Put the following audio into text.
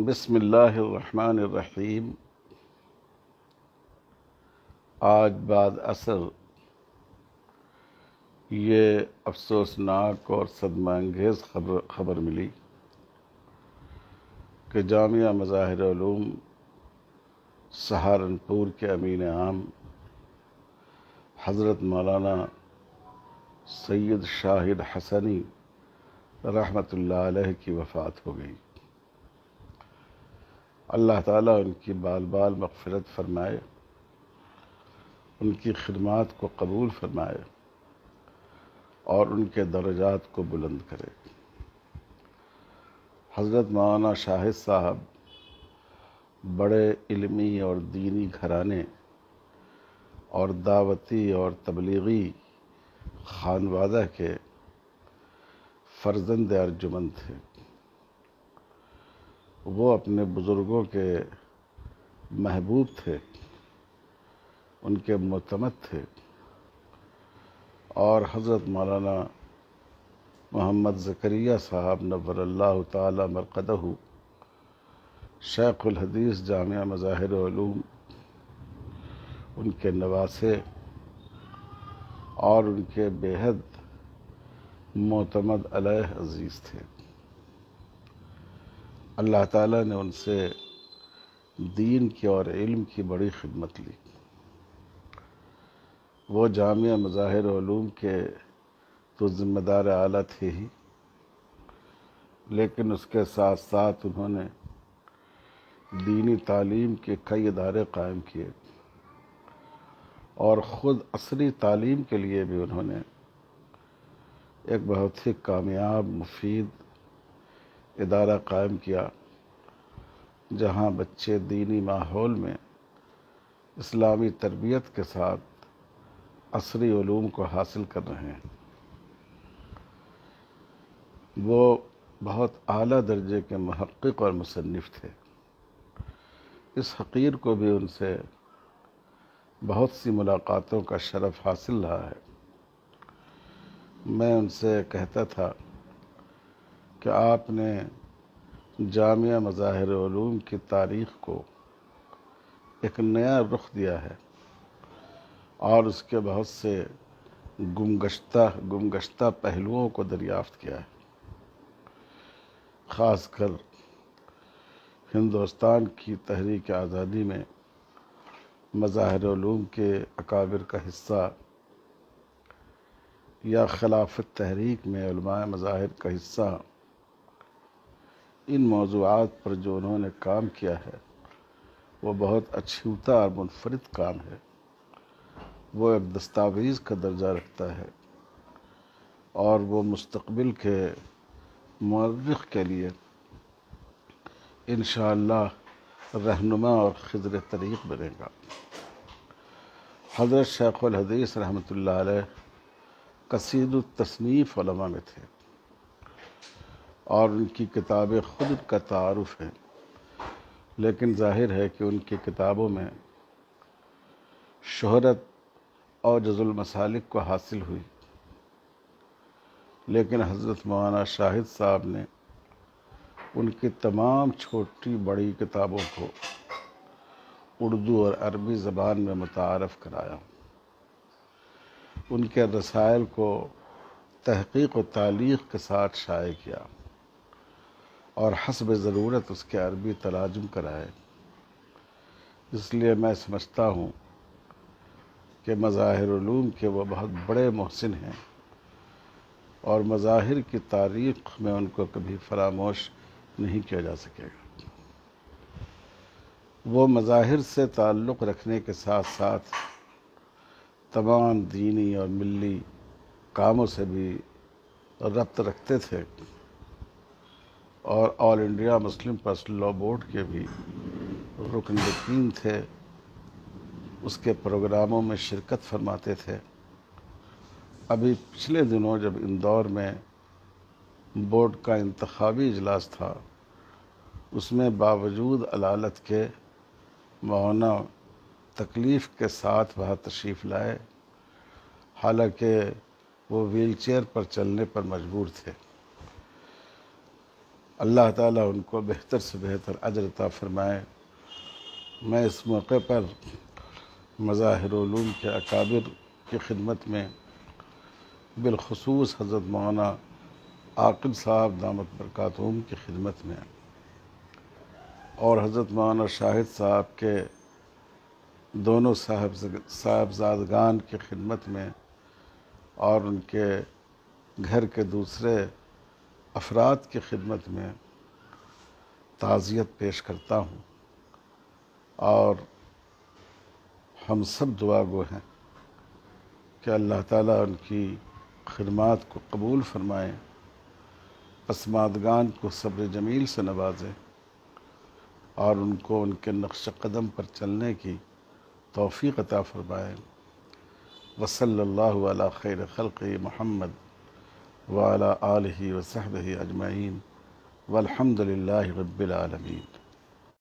بسم اللہ الرحمن الرحیم۔ آج بعد عصر یہ افسوسناک اور صدمہ انگیز خبر ملی کہ جامعہ مظاہر علوم سہارنپور کے امین عام حضرت مولانا سید شاہد حسنی رحمۃ اللہ علیہ کی وفات ہو گئی۔ اللہ تعالیٰ ان کی بال بال مغفرت فرمائے، ان کی خدمات کو قبول فرمائے اور ان کے درجات کو بلند کرے۔ حضرت مولانا شاہد صاحب بڑے علمی اور دینی گھرانے اور دعوتی اور تبلیغی خانوادہ کے فرزند ارجمند تھے۔ وہ اپنے بزرگوں کے محبوب تھے، ان کے معتمد تھے، اور حضرت مولانا محمد زکریا صاحب نور اللہ تعالی مرقدہ شیخ الحدیث جامعہ مظاہر علوم ان کے نواسے اور ان کے بے حد معتمد علیہ عزیز تھے۔ اللہ تعالیٰ نے ان سے دین کی اور علم کی بڑی خدمت لی۔ وہ جامعہ مظاہر علوم کے تو ذمہ دار اعلیٰ تھے ہی، لیکن اس کے ساتھ ساتھ انہوں نے دینی تعلیم کے کئی ادارے قائم کیے اور خود عصری تعلیم کے لیے بھی انہوں نے ایک بہت ہی کامیاب مفید ادارہ قائم کیا، جہاں بچے دینی ماحول میں اسلامی تربیت کے ساتھ عصری علوم کو حاصل کر رہے ہیں۔ وہ بہت اعلیٰ درجے کے محقق اور مصنف تھے۔ اس حقیر کو بھی ان سے بہت سی ملاقاتوں کا شرف حاصل رہا ہے۔ میں ان سے کہتا تھا کہ آپ نے جامعہ مظاہر علوم کی تاریخ کو ایک نیا رخ دیا ہے اور اس کے بہت سے گمگشتہ پہلوؤں کو دریافت کیا ہے۔ خاص کر ہندوستان کی تحریک آزادی میں مظاہر علوم کے اکابر کا حصہ یا خلافت تحریک میں علماء مظاہر کا حصہ، ان موضوعات پر جو انہوں نے کام کیا ہے وہ بہت اچھوتا اور منفرد کام ہے۔ وہ ایک دستاویز کا درجہ رکھتا ہے اور وہ مستقبل کے مورخ کے لیے انشاءاللہ رہنما اور خضر طریق بنے گا۔ حضرت شیخ الحدیث رحمۃ اللہ علیہ کثیر التصنیف علماء میں تھے اور ان کی کتابیں خود ان کا تعارف ہیں، لیکن ظاہر ہے کہ ان کی کتابوں میں شہرت اور جز المسالک کو حاصل ہوئی، لیکن حضرت مولانا شاہد صاحب نے ان کی تمام چھوٹی بڑی کتابوں کو اردو اور عربی زبان میں متعارف کرایا۔ ان کے رسائل کو تحقیق و تعلیق کے ساتھ شائع کیا اور حسب ضرورت اس کے عربی تراجم کرائے۔ اس لیے میں سمجھتا ہوں کہ مظاہر علوم کے وہ بہت بڑے محسن ہیں اور مظاہر کی تاریخ میں ان کو کبھی فراموش نہیں کیا جا سکے گا۔ وہ مظاہر سے تعلق رکھنے کے ساتھ ساتھ تمام دینی اور ملی کاموں سے بھی ربط رکھتے تھے اور all India Muslim personal law board کے بھی رکن یقین تھے۔ اس کے پروگراموں میں شرکت فرماتے تھے۔ ابھی پچھلے دنوں جب اندور میں بورڈ کا انتخابی اجلاس تھا، اس میں باوجود علالت کے مولانا تکلیف کے ساتھ وہاں تشریف لائے، حالانکہ وہ ویل چیئر پر چلنے پر مجبور تھے۔ اللہ تعالیٰ ان کو بہتر سے بہتر اجر عطا فرمائے۔ میں اس موقع پر مظاہر علوم کے اکابر کی خدمت میں، بالخصوص حضرت مولانا عاقب صاحب دامت برکاتہم کی خدمت میں، اور حضرت مولانا شاہد صاحب کے دونوں صاحبزادگان کی خدمت میں، اور ان کے گھر کے دوسرے افراد کی خدمت میں تعزیت پیش کرتا ہوں، اور ہم سب دعا گو ہیں کہ اللہ تعالیٰ ان کی خدمات کو قبول فرمائیں، پسماندگان کو صبر جمیل سے نوازے، اور ان کو ان کے نقش قدم پر چلنے کی توفیق عطا فرمائے۔ وصلی اللہ علی خیر خلقہ محمد وعلی آلہ وصحبہ اجمعین، والحمد للہ رب العالمین۔